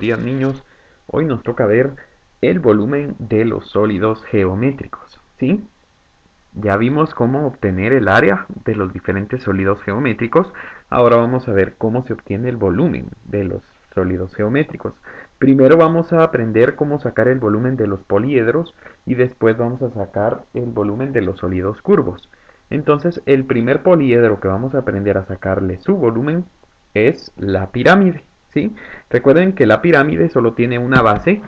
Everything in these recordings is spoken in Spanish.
días, niños. Hoy nos toca ver el volumen de los sólidos geométricos, ¿sí? Ya vimos cómo obtener el área de los diferentes sólidos geométricos. Ahora vamos a ver cómo se obtiene el volumen de los sólidos geométricos. Primero vamos a aprender cómo sacar el volumen de los poliedros y después vamos a sacar el volumen de los sólidos curvos. Entonces, el primer poliedro que vamos a aprender a sacarle su volumen es la pirámide, ¿sí? Recuerden que la pirámide solo tiene una base,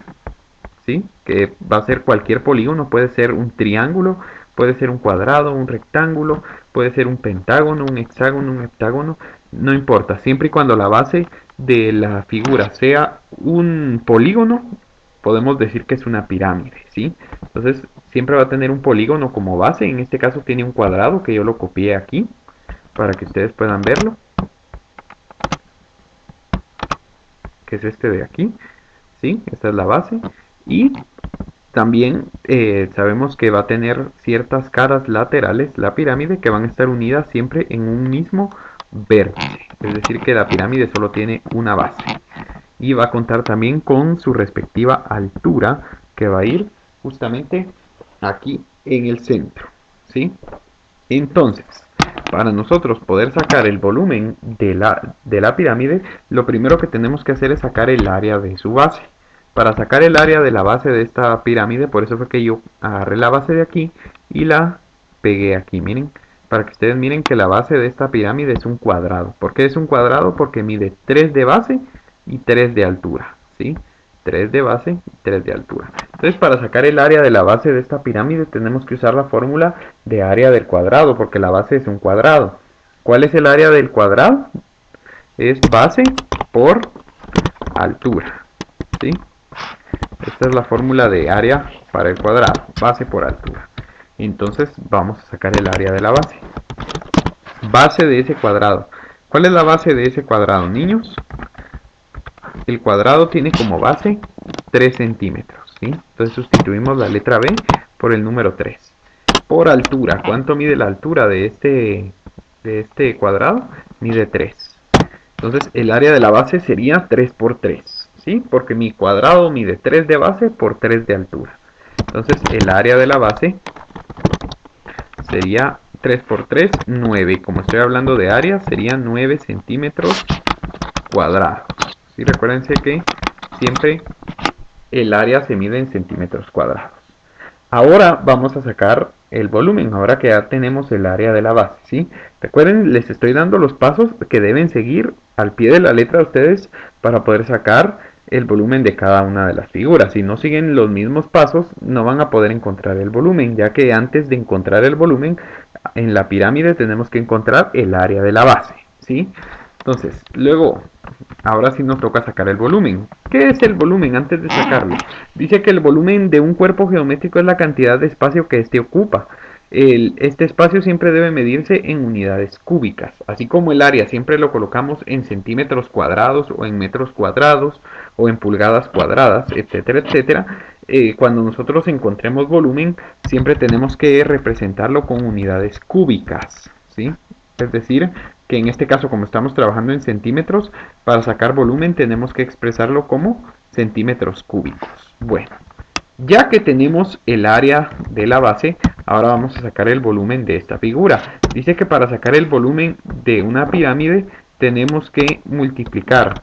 ¿sí? Que va a ser cualquier polígono, puede ser un triángulo, puede ser un cuadrado, un rectángulo, puede ser un pentágono, un hexágono, un heptágono, no importa, siempre y cuando la base de la figura sea un polígono, podemos decir que es una pirámide, ¿sí? Entonces, siempre va a tener un polígono como base, en este caso tiene un cuadrado que yo lo copié aquí, para que ustedes puedan verlo, que es este de aquí, ¿sí? Esta es la base, y también sabemos que va a tener ciertas caras laterales, la pirámide, que van a estar unidas siempre en un mismo vértice. Es decir, que la pirámide solo tiene una base. Y va a contar también con su respectiva altura, que va a ir justamente aquí en el centro, ¿sí? Entonces, para nosotros poder sacar el volumen de la pirámide, lo primero que tenemos que hacer es sacar el área de su base. Para sacar el área de la base de esta pirámide, por eso fue que yo agarré la base de aquí y la pegué aquí, miren, para que ustedes miren que la base de esta pirámide es un cuadrado. ¿Por qué es un cuadrado? Porque mide 3 de base y 3 de altura, ¿sí? 3 de base y 3 de altura. Entonces, para sacar el área de la base de esta pirámide tenemos que usar la fórmula de área del cuadrado, porque la base es un cuadrado. ¿Cuál es el área del cuadrado? Es base por altura, ¿sí? Esta es la fórmula de área para el cuadrado, base por altura. Entonces vamos a sacar el área de la base. Base de ese cuadrado. ¿Cuál es la base de ese cuadrado, niños? El cuadrado tiene como base 3 centímetros, ¿sí? Entonces sustituimos la letra B por el número 3. Por altura, ¿cuánto mide la altura de este cuadrado? Mide 3. Entonces el área de la base sería 3 por 3, ¿sí? Porque mi cuadrado mide 3 de base por 3 de altura. Entonces el área de la base sería 3 por 3, 9. Como estoy hablando de área, serían 9 centímetros cuadrados. ¿Sí? Recuérdense que siempre el área se mide en centímetros cuadrados. Ahora vamos a sacar el volumen, ahora que ya tenemos el área de la base, ¿sí? Recuerden, les estoy dando los pasos que deben seguir al pie de la letra ustedes para poder sacar el volumen de cada una de las figuras. Si no siguen los mismos pasos, no van a poder encontrar el volumen, ya que antes de encontrar el volumen, en la pirámide tenemos que encontrar el área de la base, ¿sí? Entonces, luego, ahora sí nos toca sacar el volumen. ¿Qué es el volumen antes de sacarlo? Dice que el volumen de un cuerpo geométrico es la cantidad de espacio que éste ocupa. Este espacio siempre debe medirse en unidades cúbicas, así como el área siempre lo colocamos en centímetros cuadrados o en metros cuadrados o en pulgadas cuadradas, etcétera, etcétera. Cuando nosotros encontremos volumen, siempre tenemos que representarlo con unidades cúbicas, ¿sí? Es decir, que en este caso, como estamos trabajando en centímetros, para sacar volumen tenemos que expresarlo como centímetros cúbicos. Bueno, ya que tenemos el área de la base, ahora vamos a sacar el volumen de esta figura. Dice que para sacar el volumen de una pirámide tenemos que multiplicar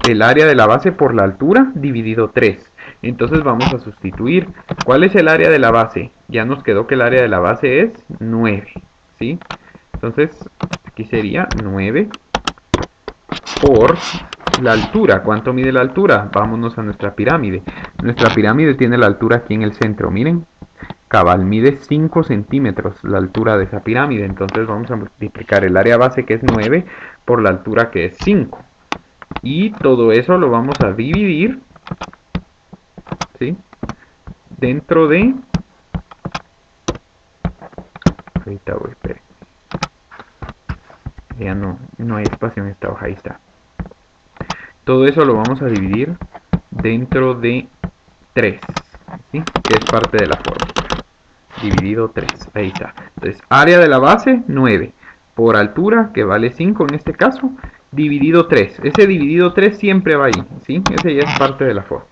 el área de la base por la altura dividido 3. Entonces vamos a sustituir. ¿Cuál es el área de la base? Ya nos quedó que el área de la base es 9, ¿sí? Entonces aquí sería 9 por la altura. ¿Cuánto mide la altura? Vámonos a nuestra pirámide. Nuestra pirámide tiene la altura aquí en el centro. Miren, cabal, mide 5 centímetros la altura de esa pirámide. Entonces vamos a multiplicar el área base, que es 9, por la altura, que es 5. Y todo eso lo vamos a dividir, ¿sí? Dentro de... Ahorita voy, esperen. Ya no hay espacio en esta hoja, ahí está. Todo eso lo vamos a dividir dentro de 3, ¿sí? Que es parte de la fórmula. Dividido 3, ahí está. Entonces, área de la base, 9. Por altura, que vale 5 en este caso. dividido 3. Ese dividido 3 siempre va ahí, ¿sí? Ese ya es parte de la fórmula.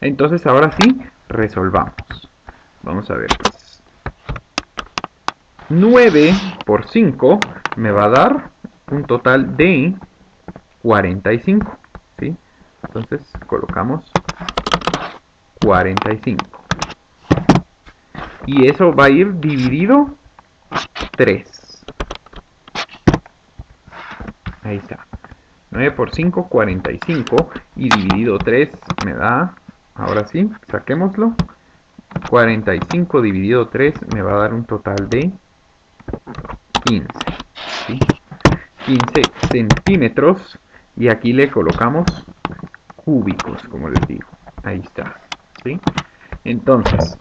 Entonces ahora sí, resolvamos. Vamos a ver, pues. 9 por 5 me va a dar un total de 45, ¿sí? Entonces colocamos 45. Y eso va a ir dividido 3. Ahí está. 9 por 5, 45. Y dividido 3 me da, ahora sí, saquémoslo. 45 dividido 3 me va a dar un total de 15. ¿Sí? 15 centímetros. Y aquí le colocamos cúbicos, como les digo. Ahí está. ¿Sí? Entonces,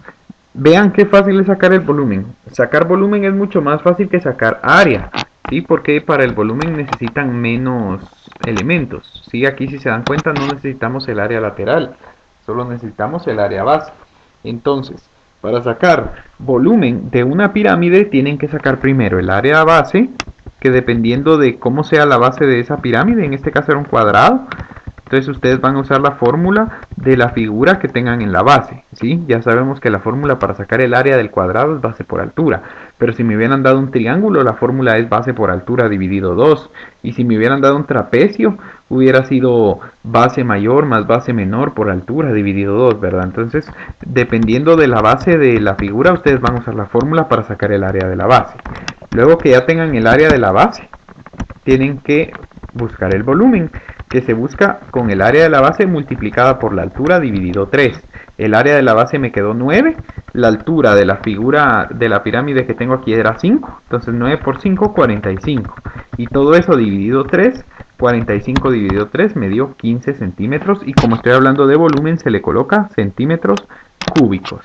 vean qué fácil es sacar el volumen. Sacar volumen es mucho más fácil que sacar área. ¿Sí? Porque para el volumen necesitan menos elementos. ¿Sí? Aquí, si se dan cuenta, no necesitamos el área lateral. Solo necesitamos el área base. Entonces, para sacar volumen de una pirámide, tienen que sacar primero el área base, que dependiendo de cómo sea la base de esa pirámide, en este caso era un cuadrado, entonces ustedes van a usar la fórmula de la figura que tengan en la base, ¿sí? Ya sabemos que la fórmula para sacar el área del cuadrado es base por altura, pero si me hubieran dado un triángulo, la fórmula es base por altura dividido 2, y si me hubieran dado un trapecio, hubiera sido base mayor más base menor por altura dividido 2, ¿verdad? Entonces, dependiendo de la base de la figura, ustedes van a usar la fórmula para sacar el área de la base. Luego que ya tengan el área de la base, tienen que buscar el volumen, que se busca con el área de la base multiplicada por la altura dividido 3. El área de la base me quedó 9, la altura de la figura de la pirámide que tengo aquí era 5, entonces 9 por 5, 45. Y todo eso dividido 3, 45 dividido 3 me dio 15 centímetros, y como estoy hablando de volumen se le coloca centímetros cúbicos.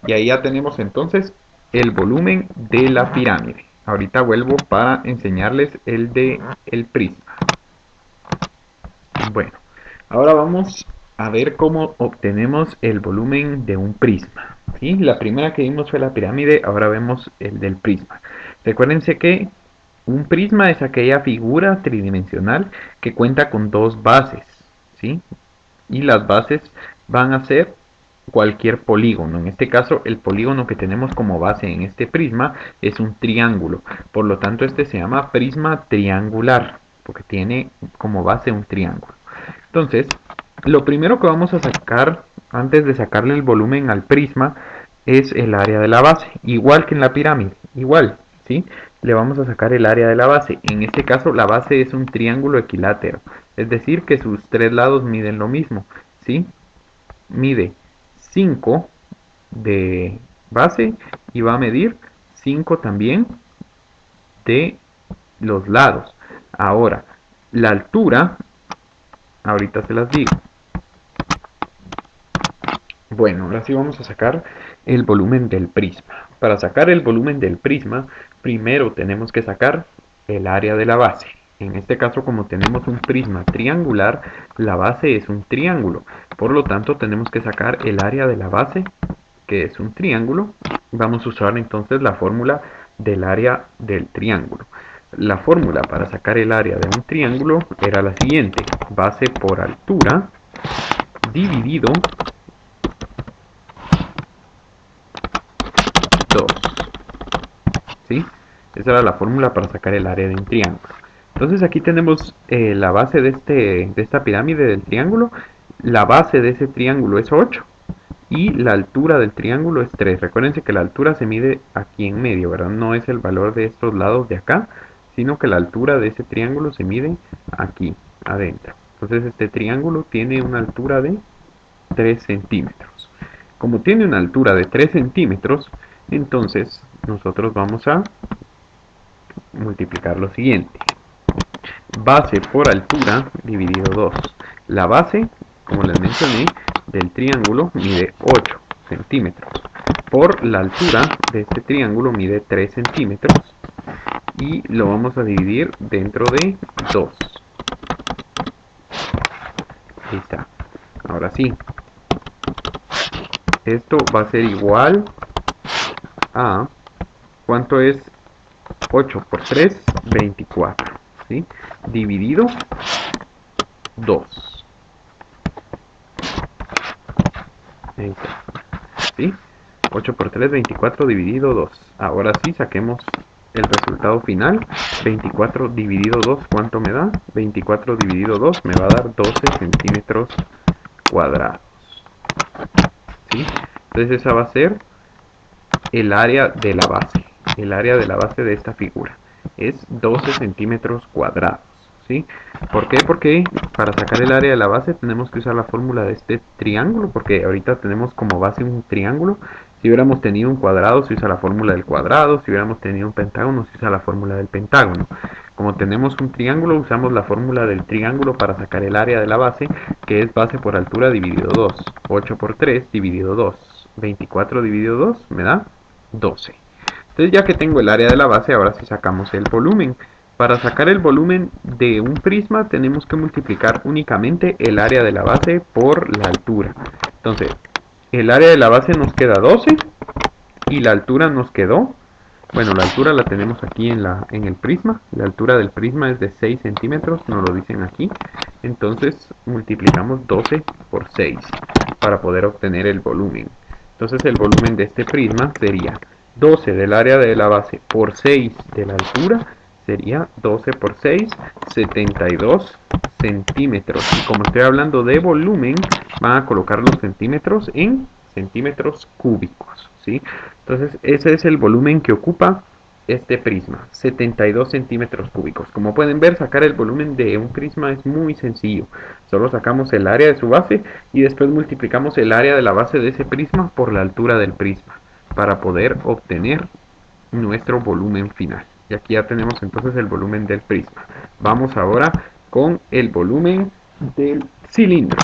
Y ahí ya tenemos entonces el volumen de la pirámide. Ahorita vuelvo para enseñarles el de el prisma. Bueno, ahora vamos a ver cómo obtenemos el volumen de un prisma. ¿Sí? La primera que vimos fue la pirámide, ahora vemos el del prisma. Recuérdense que un prisma es aquella figura tridimensional que cuenta con dos bases, ¿sí? Y las bases van a ser cualquier polígono. En este caso, el polígono que tenemos como base en este prisma es un triángulo. Por lo tanto, este se llama prisma triangular, porque tiene como base un triángulo. Entonces, lo primero que vamos a sacar antes de sacarle el volumen al prisma es el área de la base, igual que en la pirámide, igual, ¿sí? Le vamos a sacar el área de la base. En este caso, la base es un triángulo equilátero, es decir, que sus tres lados miden lo mismo, ¿sí? Mide 5 de base y va a medir 5 también de los lados. Ahora, la altura, ahorita se las digo. Bueno, ahora sí vamos a sacar el volumen del prisma. Para sacar el volumen del prisma, primero tenemos que sacar el área de la base. En este caso, como tenemos un prisma triangular, la base es un triángulo. Por lo tanto, tenemos que sacar el área de la base, que es un triángulo. Vamos a usar entonces la fórmula del área del triángulo. La fórmula para sacar el área de un triángulo era la siguiente: base por altura dividido 2. ¿Sí? Esa era la fórmula para sacar el área de un triángulo. Entonces aquí tenemos la base de esta pirámide del triángulo. La base de ese triángulo es 8 y la altura del triángulo es 3. Recuérdense que la altura se mide aquí en medio, ¿verdad? No es el valor de estos lados de acá, sino que la altura de ese triángulo se mide aquí, adentro. Entonces este triángulo tiene una altura de 3 centímetros. Como tiene una altura de 3 centímetros, entonces nosotros vamos a multiplicar lo siguiente: base por altura dividido 2. La base, como les mencioné, del triángulo mide 8 centímetros. Por la altura de este triángulo mide 3 centímetros. Y lo vamos a dividir dentro de 2. Ahí está. Ahora sí. Esto va a ser igual a... ¿cuánto es 8 por 3? 24. ¿Sí? Dividido 2. ¿Sí? 8 por 3, 24 dividido 2. Ahora sí, saquemos el resultado final. 24 dividido 2, ¿cuánto me da? 24 dividido 2 me va a dar 12 centímetros cuadrados. ¿Sí? Entonces esa va a ser el área de la base. El área de la base de esta figura es 12 centímetros cuadrados. ¿Sí? ¿Por qué? Porque para sacar el área de la base tenemos que usar la fórmula de este triángulo, porque ahorita tenemos como base un triángulo. Si hubiéramos tenido un cuadrado, se usa la fórmula del cuadrado. Si hubiéramos tenido un pentágono, se usa la fórmula del pentágono. Como tenemos un triángulo, usamos la fórmula del triángulo para sacar el área de la base, que es base por altura dividido 2. 8 por 3 dividido 2. 24 dividido 2 me da 12. Entonces ya que tengo el área de la base, ahora sí sacamos el volumen. Para sacar el volumen de un prisma tenemos que multiplicar únicamente el área de la base por la altura. Entonces, el área de la base nos queda 12 y la altura nos quedó, bueno, la altura la tenemos aquí en el prisma. La altura del prisma es de 6 centímetros, nos lo dicen aquí. Entonces multiplicamos 12 por 6 para poder obtener el volumen. Entonces el volumen de este prisma sería 12 del área de la base por 6 de la altura, sería 12 por 6, 72 centímetros. Y como estoy hablando de volumen, van a colocar los centímetros en centímetros cúbicos, ¿sí? Entonces ese es el volumen que ocupa este prisma, 72 centímetros cúbicos. Como pueden ver, sacar el volumen de un prisma es muy sencillo. Solo sacamos el área de su base y después multiplicamos el área de la base de ese prisma por la altura del prisma para poder obtener nuestro volumen final. Y aquí ya tenemos entonces el volumen del prisma. Vamos ahora con el volumen del cilindro.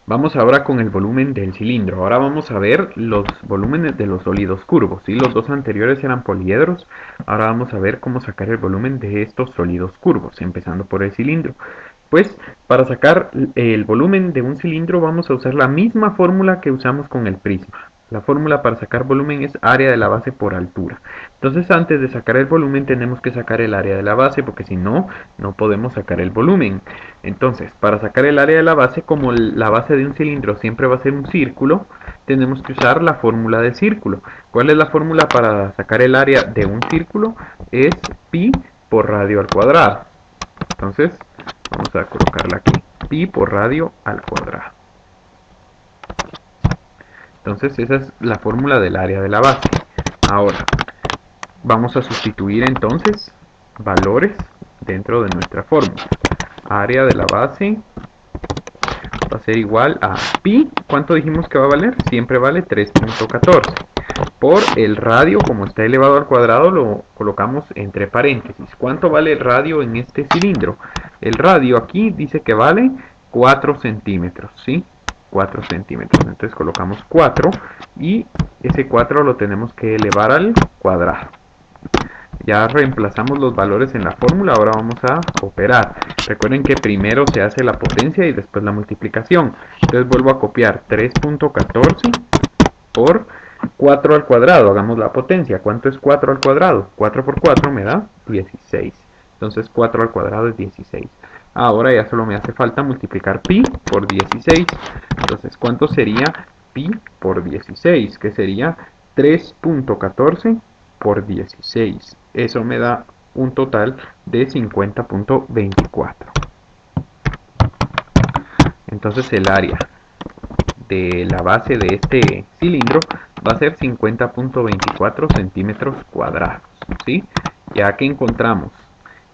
Vamos ahora con el volumen del cilindro. Ahora vamos a ver los volúmenes de los sólidos curvos. ¿Sí? Los dos anteriores eran poliedros. Ahora vamos a ver cómo sacar el volumen de estos sólidos curvos, empezando por el cilindro. Pues para sacar el volumen de un cilindro vamos a usar la misma fórmula que usamos con el prisma. La fórmula para sacar volumen es área de la base por altura. Entonces antes de sacar el volumen tenemos que sacar el área de la base, porque si no, no podemos sacar el volumen. Entonces, para sacar el área de la base, como la base de un cilindro siempre va a ser un círculo, tenemos que usar la fórmula del círculo. ¿Cuál es la fórmula para sacar el área de un círculo? Es pi por radio al cuadrado. Entonces, vamos a colocarla aquí. Pi por radio al cuadrado. Entonces esa es la fórmula del área de la base. Ahora, vamos a sustituir entonces valores dentro de nuestra fórmula. Área de la base va a ser igual a pi. ¿Cuánto dijimos que va a valer? Siempre vale 3.14. Por el radio, como está elevado al cuadrado, lo colocamos entre paréntesis. ¿Cuánto vale el radio en este cilindro? El radio aquí dice que vale 4 centímetros, ¿sí? 4 centímetros. Entonces colocamos 4 y ese 4 lo tenemos que elevar al cuadrado. Ya reemplazamos los valores en la fórmula, ahora vamos a operar. Recuerden que primero se hace la potencia y después la multiplicación. Entonces vuelvo a copiar 3.14 por 4 al cuadrado. Hagamos la potencia. ¿Cuánto es 4 al cuadrado? 4 por 4 me da 16. Entonces 4 al cuadrado es 16. Ahora ya solo me hace falta multiplicar pi por 16. Entonces, ¿cuánto sería pi por 16? Que sería 3.14 por 16. Eso me da un total de 50.24. Entonces el área de la base de este cilindro va a ser 50.24 centímetros cuadrados, ¿sí? Ya que encontramos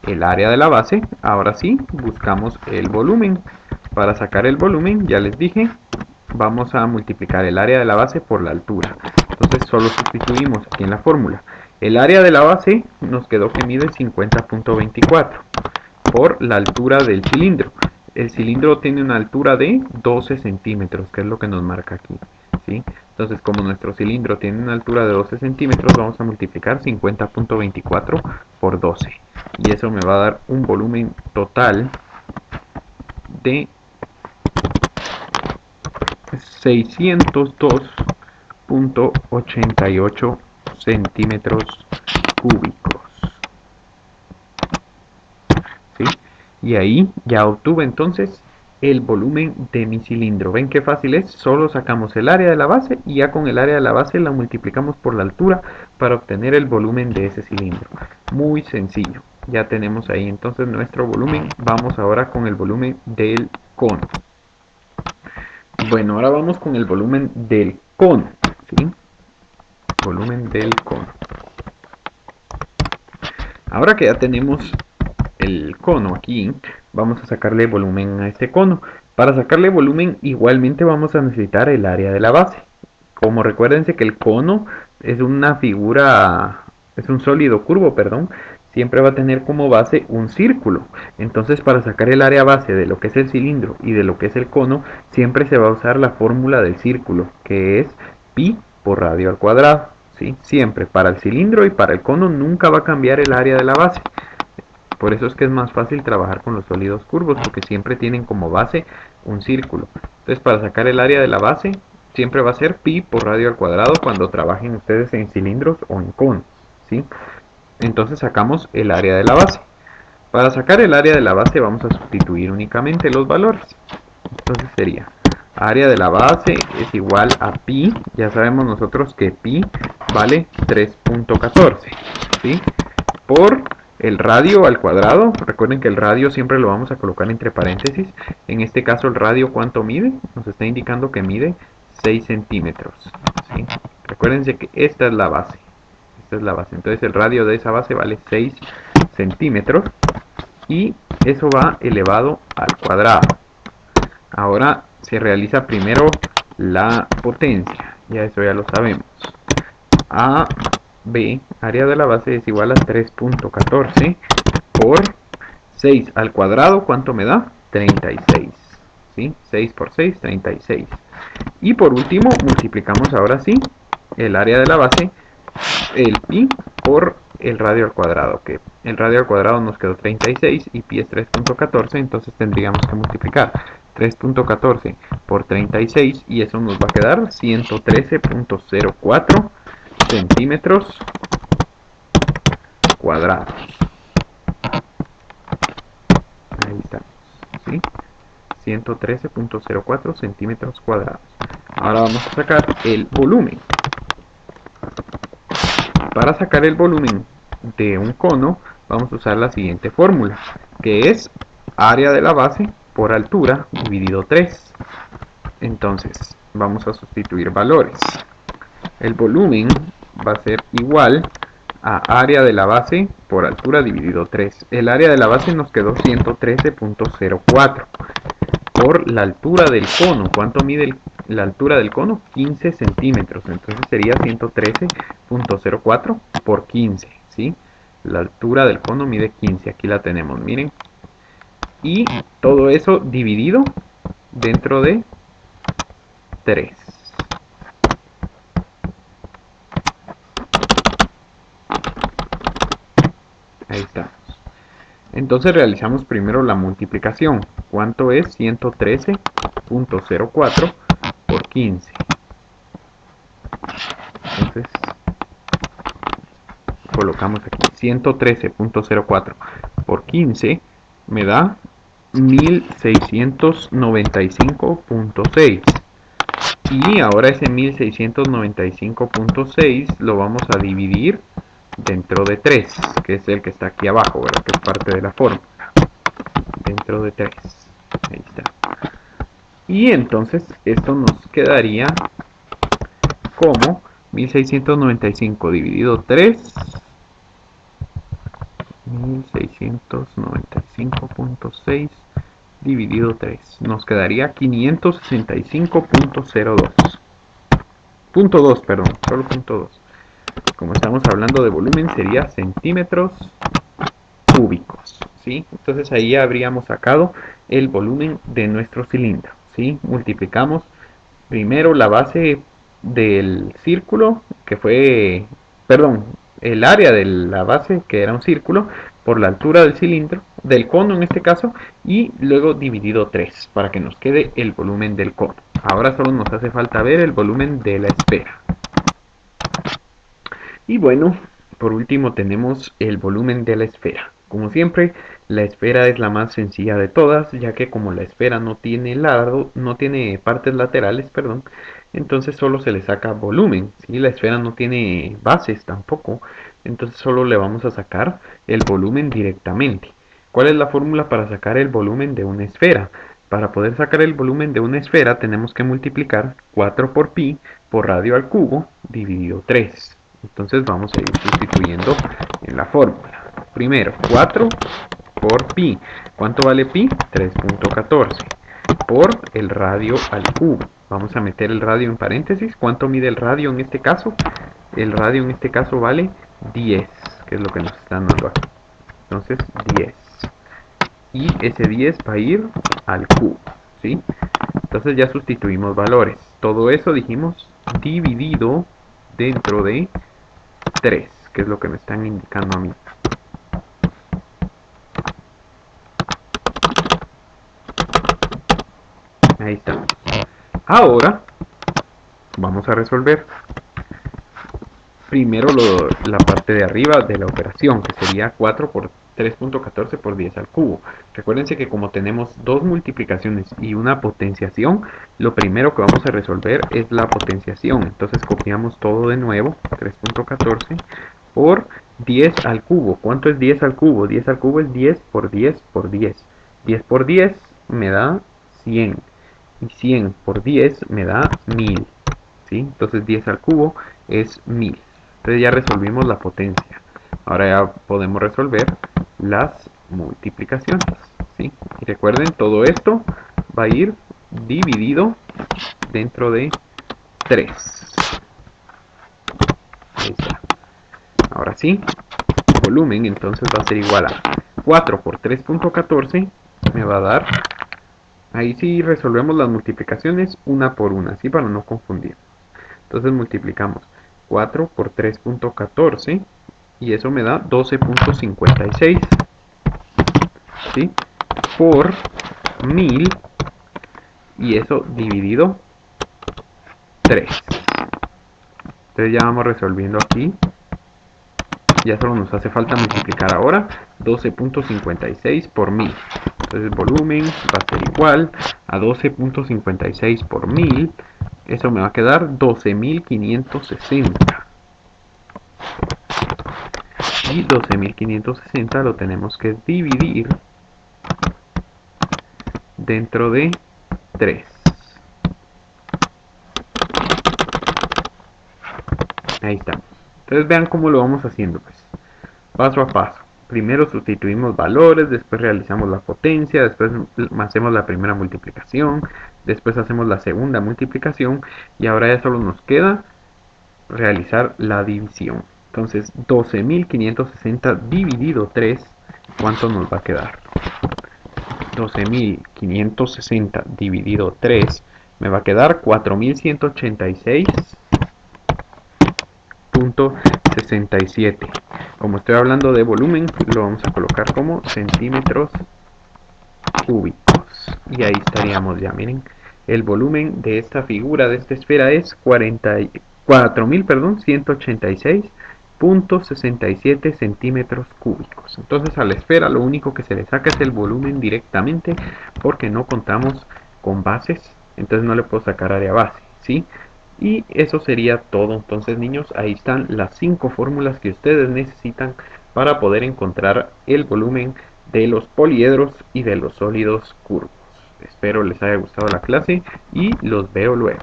el área de la base, ahora sí buscamos el volumen. Para sacar el volumen, ya les dije, vamos a multiplicar el área de la base por la altura. Entonces solo sustituimos aquí en la fórmula. El área de la base nos quedó que mide 50.24 por la altura del cilindro. El cilindro tiene una altura de 12 centímetros, que es lo que nos marca aquí, ¿sí? Entonces, como nuestro cilindro tiene una altura de 12 centímetros, vamos a multiplicar 50.24 por 12. Y eso me va a dar un volumen total de 602.88 centímetros cúbicos, ¿sí? Y ahí ya obtuve entonces el volumen de mi cilindro. ¿Ven qué fácil es? Solo sacamos el área de la base y ya con el área de la base la multiplicamos por la altura para obtener el volumen de ese cilindro. Muy sencillo. Ya tenemos ahí entonces nuestro volumen. Vamos ahora con el volumen del cono. Bueno, ahora vamos con el volumen del cono, ¿sí? Volumen del cono. Ahora que ya tenemos el cono aquí, vamos a sacarle volumen a este cono. Para sacarle volumen igualmente vamos a necesitar el área de la base. Como recuérdense que el cono es una figura, es un sólido curvo, perdón, siempre va a tener como base un círculo. Entonces para sacar el área base de lo que es el cilindro y de lo que es el cono, siempre se va a usar la fórmula del círculo, que es pi por radio al cuadrado. ¿Sí? Siempre, para el cilindro y para el cono nunca va a cambiar el área de la base. Por eso es que es más fácil trabajar con los sólidos curvos, porque siempre tienen como base un círculo. Entonces para sacar el área de la base, siempre va a ser pi por radio al cuadrado cuando trabajen ustedes en cilindros o en conos, ¿sí? Entonces sacamos el área de la base. Para sacar el área de la base vamos a sustituir únicamente los valores. Entonces sería área de la base es igual a pi. Ya sabemos nosotros que pi vale 3.14, ¿sí? Por el radio al cuadrado. Recuerden que el radio siempre lo vamos a colocar entre paréntesis. En este caso el radio, ¿cuánto mide? Nos está indicando que mide 6 centímetros, ¿sí? Recuérdense que esta es la base. Esta es la base. Entonces el radio de esa base vale 6 centímetros. Y eso va elevado al cuadrado. Ahora se realiza primero la potencia. Ya eso ya lo sabemos. B, área de la base es igual a 3.14 por 6 al cuadrado. ¿Cuánto me da? 36. ¿Sí? 6 por 6, 36. Y por último, multiplicamos ahora sí el área de la base, el pi, por el radio al cuadrado. Que el radio al cuadrado nos quedó 36 y pi es 3.14. Entonces tendríamos que multiplicar 3.14 por 36 y eso nos va a quedar 113.04 centímetros cuadrados. Ahí está, ¿sí? 113.04 centímetros cuadrados. Ahora vamos a sacar el volumen. Para sacar el volumen de un cono vamos a usar la siguiente fórmula, que es área de la base por altura dividido 3. Entonces vamos a sustituir valores. El volumen va a ser igual a área de la base por altura dividido 3. El área de la base nos quedó 113.04 por la altura del cono. ¿Cuánto mide la altura del cono? 15 centímetros. Entonces sería 113.04 por 15, ¿sí? La altura del cono mide 15. Aquí la tenemos, miren. Y todo eso dividido dentro de 3. Ahí estamos. Entonces realizamos primero la multiplicación. ¿Cuánto es 113.04 por 15? Entonces colocamos aquí 113.04 por 15 me da 1695.6. Y ahora ese 1695.6 lo vamos a dividir dentro de 3, que es el que está aquí abajo, ¿verdad? Que es parte de la fórmula. Dentro de 3. Ahí está. Y entonces esto nos quedaría como 1695 dividido 3. 1695.6 dividido 3. Nos quedaría 565.02. Punto 2, perdón, solo punto 2. Como estamos hablando de volumen, sería centímetros cúbicos, ¿sí? Entonces ahí habríamos sacado el volumen de nuestro cilindro, ¿sí? Multiplicamos primero la base del círculo, que fue, perdón, el área de la base, que era un círculo, por la altura del cilindro, del cono en este caso, y luego dividido 3, para que nos quede el volumen del cono. Ahora solo nos hace falta ver el volumen de la esfera. Y bueno, por último tenemos el volumen de la esfera. Como siempre, la esfera es la más sencilla de todas, ya que como la esfera no tiene lado, no tiene partes laterales, perdón, entonces solo se le saca volumen, ¿sí? La esfera no tiene bases tampoco, entonces solo le vamos a sacar el volumen directamente. ¿Cuál es la fórmula para sacar el volumen de una esfera? Para poder sacar el volumen de una esfera tenemos que multiplicar 4 por pi por radio al cubo dividido 3. Entonces vamos a ir sustituyendo en la fórmula. Primero, 4 por pi. ¿Cuánto vale pi? 3.14 por el radio al cubo. Vamos a meter el radio en paréntesis. ¿Cuánto mide el radio en este caso? El radio en este caso vale 10, que es lo que nos están dando aquí. Entonces, 10. Y ese 10 va a ir al cubo, ¿sí? Entonces ya sustituimos valores. Todo eso dijimos dividido dentro de 3, que es lo que me están indicando a mí. Ahí está. Ahora vamos a resolver primero la parte de arriba de la operación, que sería 4 por 3.14 por 10 al cubo. Recuérdense que como tenemos dos multiplicaciones y una potenciación, lo primero que vamos a resolver es la potenciación. Entonces copiamos todo de nuevo, 3.14 por 10 al cubo. ¿Cuánto es 10 al cubo? 10 al cubo es 10 por 10 por 10. 10 por 10 me da 100. Y 100 por 10 me da 1000. ¿Sí? Entonces 10 al cubo es 1000. Entonces ya resolvimos la potencia. Ahora ya podemos resolver las multiplicaciones. ¿Sí? Y recuerden, todo esto va a ir dividido dentro de 3. Ahí está. Ahora sí, volumen entonces va a ser igual a 4 por 3.14 me va a dar, ahí sí resolvemos las multiplicaciones una por una, ¿sí? Para no confundir. Entonces multiplicamos 4 por 3.14 y eso me da 12.56, ¿sí? Por 1000 y eso dividido 3. Entonces ya vamos resolviendo aquí. Ya solo nos hace falta multiplicar ahora 12.56 por 1000. Entonces el volumen va a ser igual a 12.56 por 1000. Eso me va a quedar 12.560. Y 12.560 lo tenemos que dividir dentro de 3. Ahí está. Entonces vean cómo lo vamos haciendo, pues, paso a paso. Primero sustituimos valores, después realizamos la potencia, después hacemos la primera multiplicación, después hacemos la segunda multiplicación y ahora ya solo nos queda realizar la división. Entonces 12.560 dividido 3, ¿cuánto nos va a quedar? 12.560 dividido 3 me va a quedar 4.186.67. Como estoy hablando de volumen, lo vamos a colocar como centímetros cúbicos. Y ahí estaríamos ya, miren. El volumen de esta figura, de esta esfera, es 4.186.67 centímetros cúbicos. Entonces a la esfera lo único que se le saca es el volumen directamente, porque no contamos con bases, entonces no le puedo sacar área base, ¿sí? Y eso sería todo. Entonces, niños, ahí están las 5 fórmulas que ustedes necesitan para poder encontrar el volumen de los poliedros y de los sólidos curvos. Espero les haya gustado la clase y los veo luego.